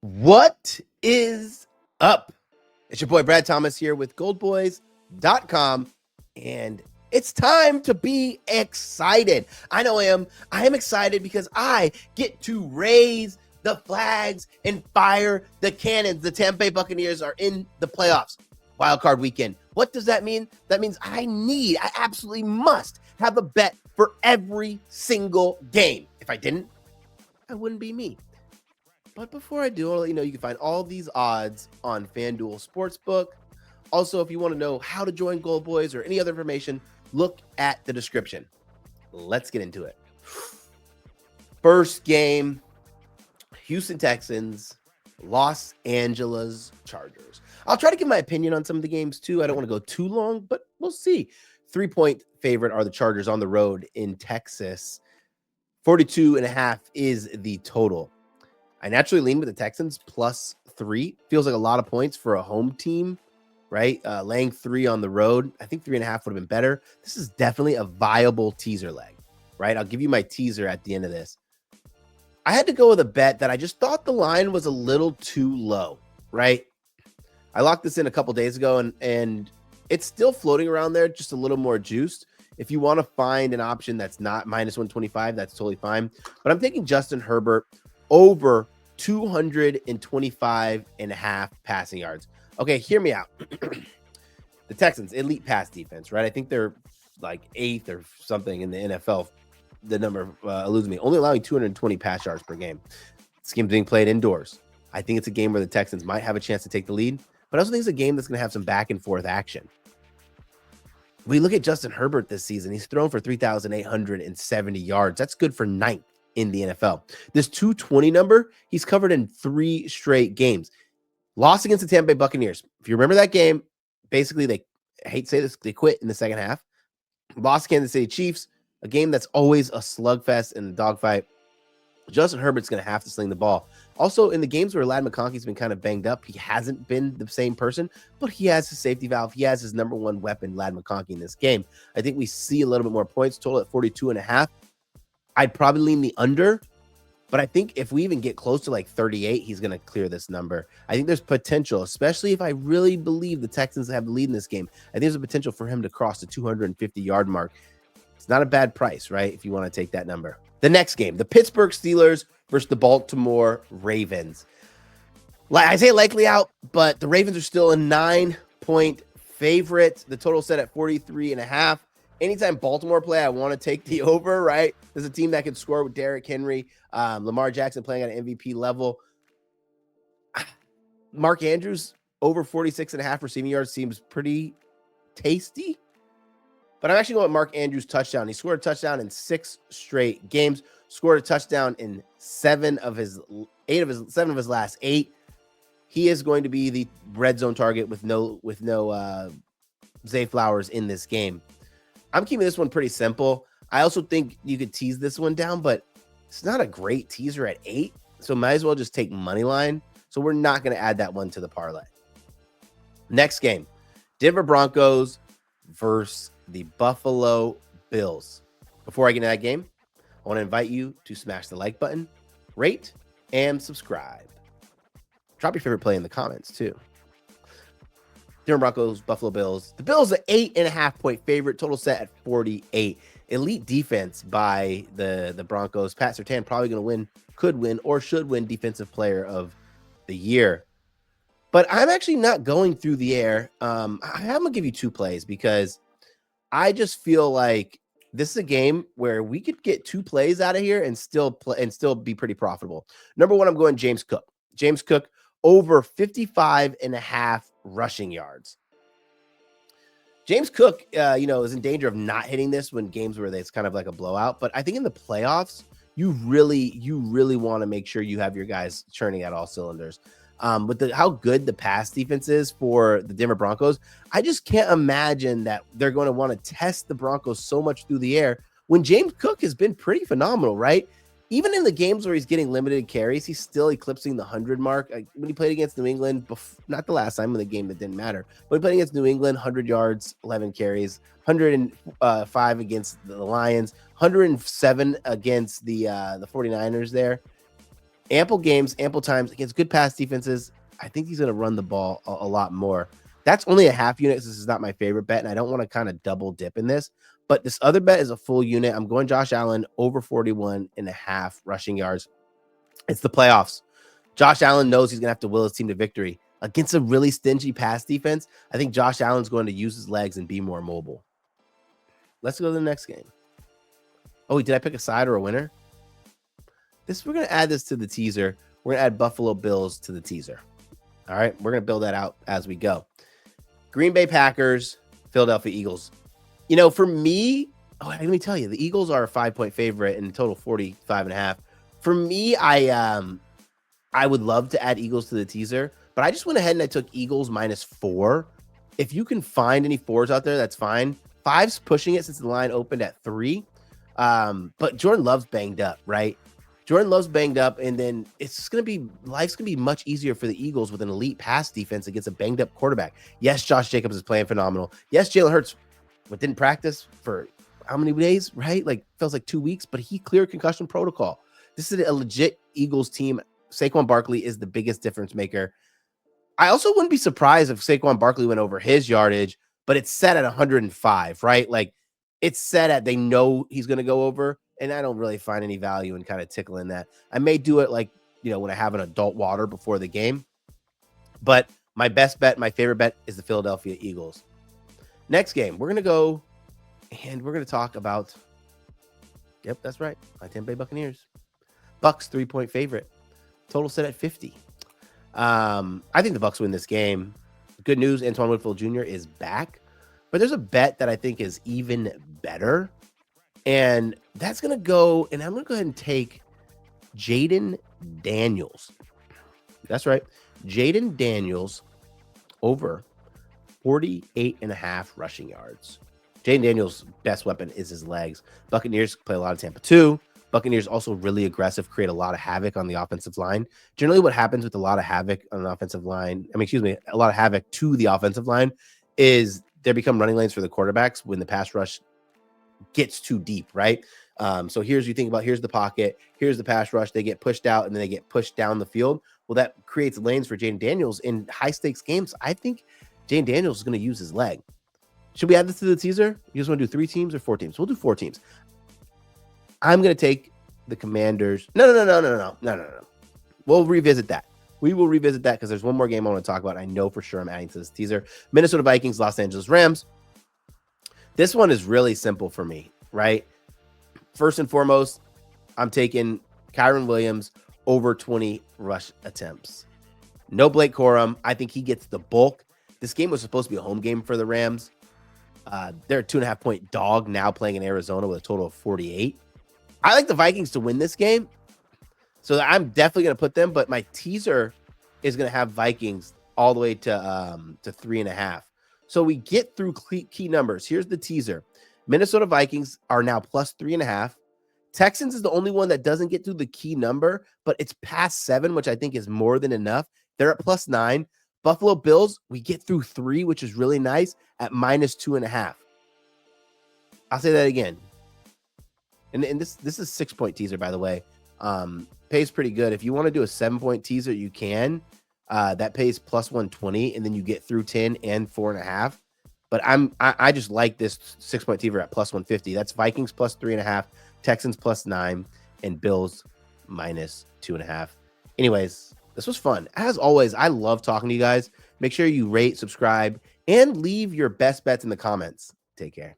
What is up? It's your boy Brad Thomas here with GoldBoys.com, and it's time to be excited. I know I am. I am excited because I get to raise the flags and fire the cannons. The Tampa Bay Buccaneers are in the playoffs. Wildcard weekend. What does that mean? That means I absolutely must have a bet for every single game. If I didn't, I wouldn't be me. But before I do, I'll let you know you can find all these odds on FanDuel Sportsbook. Also, if you want to know how to join Gold Boys or any other information, look at the description. Let's get into it. First game, Houston Texans, Los Angeles Chargers. I'll try to give my opinion on some of the games too. I don't want to go too long, but we'll see. 3-point favorite are the Chargers on the road in Texas. 42.5 is the total. I naturally lean with the Texans +3. Feels like a lot of points for a home team, right? Laying 3 on the road. I think 3.5 would have been better. This is definitely a viable teaser leg, right? I'll give you my teaser at the end of this. I had to go with a bet that I just thought the line was a little too low, right? I locked this in a couple days ago, and it's still floating around there, just a little more juiced. If you want to find an option that's not -125, that's totally fine. But I'm taking Justin Herbert over 225.5 passing yards. Okay, hear me out. The Texans, elite pass defense, right? I think they're like 8th or something in the NFL. The number eludes me. Only allowing 220 pass yards per game. This game's being played indoors. I think it's a game where the Texans might have a chance to take the lead, but I also think it's a game that's going to have some back and forth action. We look at Justin Herbert this season. He's thrown for 3,870 yards. That's good for 9th in the NFL. This 220 number, he's covered in 3 straight games. Lost against the Tampa Bay Buccaneers. If you remember that game, basically I hate to say this, they quit in the second half. Lost Kansas City Chiefs, a game that's always a slugfest and a dogfight. Justin Herbert's going to have to sling the ball. Also, in the games where Ladd McConkey's been kind of banged up, he hasn't been the same person, but he has his safety valve. He has his number one weapon, Ladd McConkey, in this game. I think we see a little bit more points, total at 42.5. I'd probably lean the under, but I think if we even get close to like 38, he's going to clear this number. I think there's potential, especially if I really believe the Texans have the lead in this game. I think there's a potential for him to cross the 250-yard mark. It's not a bad price, right, if you want to take that number. The next game, the Pittsburgh Steelers versus the Baltimore Ravens. I say likely out, but the Ravens are still a 9-point favorite. The total set at 43.5. Anytime Baltimore play, I want to take the over, right? There's a team that can score with Derrick Henry, Lamar Jackson playing at an MVP level. Mark Andrews over 46.5 receiving yards seems pretty tasty. But I'm actually going with Mark Andrews' touchdown. He scored a touchdown in 6 straight games, scored a touchdown in 7 of his last 8. He is going to be the red zone target with no Zay Flowers in this game. I'm keeping this one pretty simple. I also think you could tease this one down, but it's not a great teaser at 8, so might as well just take money line. So we're not going to add that one to the parlay. Next game, Denver Broncos versus the Buffalo Bills. Before I get into that game, I want to invite you to smash the like button, rate, and subscribe. Drop your favorite play in the comments, too. Denver Broncos, Buffalo Bills. The Bills are 8.5-point favorite, total set at 48. Elite defense by the Broncos. Pat Surtain probably going to win, could win, or should win Defensive Player of the Year. But I'm actually not going through the air. I'm going to give you 2 plays because I just feel like this is a game where we could get 2 plays out of here and still be pretty profitable. Number 1, I'm going James Cook. James Cook over 55.5 rushing yards. James Cook, is in danger of not hitting this when games where it's kind of like a blowout. But I think in the playoffs, you really want to make sure you have your guys churning at all cylinders. With how good the pass defense is for the Denver Broncos, I just can't imagine that they're going to want to test the Broncos so much through the air when James Cook has been pretty phenomenal, right? Even in the games where he's getting limited carries, he's still eclipsing the 100 mark. When he played against New England, not the last time in the game that didn't matter, but he played against New England, 100 yards, 11 carries, 105 against the Lions, 107 against the 49ers there. Ample games, ample times against good pass defenses. I think he's going to run the ball a lot more. That's only a half unit. This is not my favorite bet, and I don't want to kind of double dip in this. But this other bet is a full unit. I'm going Josh Allen over 41.5 rushing yards. It's the playoffs. Josh Allen knows he's going to have to will his team to victory. Against a really stingy pass defense, I think Josh Allen's going to use his legs and be more mobile. Let's go to the next game. Oh, did I pick a side or a winner? We're going to add this to the teaser. We're going to add Buffalo Bills to the teaser. All right, we're going to build that out as we go. Green Bay Packers, Philadelphia Eagles. You know, for me, let me tell you, the Eagles are a 5-point favorite and total 45.5. For me, I would love to add Eagles to the teaser, but I just went ahead and I took Eagles -4. If you can find any 4s out there, that's fine. 5's pushing it since the line opened at 3. But Jordan Love's banged up, right? Jordan Love's banged up, and then life's gonna be much easier for the Eagles with an elite pass defense against a banged up quarterback. Yes, Josh Jacobs is playing phenomenal. Yes, Jalen Hurts didn't practice for how many days, right? Like feels like 2 weeks, but he cleared concussion protocol. This is a legit Eagles team. Saquon Barkley is the biggest difference maker. I also wouldn't be surprised if Saquon Barkley went over his yardage, but it's set at 105, right? Like it's set at, they know he's going to go over, and I don't really find any value in kind of tickling that. I may do it like, when I have an adult water before the game, but my best bet, my favorite bet is the Philadelphia Eagles. Next game, we're going to go and we're going to talk about, yep, that's right, my Tampa Bay Buccaneers. Bucks 3-point favorite. Total set at 50. I think the Bucks win this game. Good news, Antoine Winfield Jr. is back. But there's a bet that I think is even better. And that's going to go, and I'm going to go ahead and take Jaden Daniels. That's right. Jaden Daniels over 48.5 rushing yards. Jaden Daniels' best weapon is his legs. Buccaneers play a lot of Tampa too. Buccaneers also really aggressive, create a lot of havoc on the offensive line. Generally, what happens with a lot of havoc on the offensive line, a lot of havoc to the offensive line is they become running lanes for the quarterbacks when the pass rush gets too deep, right? So here's the pocket, here's the pass rush, they get pushed out, and then they get pushed down the field. Well, that creates lanes for Jaden Daniels in high-stakes games. I think Jaden Daniels is going to use his leg. Should we add this to the teaser? You just want to do 3 teams or 4 teams? We'll do 4 teams. I'm going to take the Commanders. No. We'll revisit that. We will revisit that because there's one more game I want to talk about. I know for sure I'm adding to this teaser. Minnesota Vikings, Los Angeles Rams. This one is really simple for me, right? First and foremost, I'm taking Kyron Williams over 20 rush attempts. No Blake Corum. I think he gets the bulk. This game was supposed to be a home game for the Rams. They're a 2.5-point dog now playing in Arizona with a total of 48. I like the Vikings to win this game. So I'm definitely going to put them, but my teaser is going to have Vikings all the way to 3.5. So we get through key numbers. Here's the teaser. Minnesota Vikings are now plus 3.5. Texans is the only one that doesn't get through the key number, but it's past 7, which I think is more than enough. They're at plus 9. Buffalo Bills, we get through 3, which is really nice, at minus 2.5. I'll say that again. And this is 6-point teaser, by the way. Pays pretty good. If you want to do a 7-point teaser, you can. That pays plus 120, and then you get through 10 and 4.5. But I just like this 6-point teaser at plus 150. That's Vikings plus 3.5, Texans plus 9, and Bills minus 2.5. Anyways, this was fun. As always, I love talking to you guys. Make sure you rate, subscribe, and leave your best bets in the comments. Take care.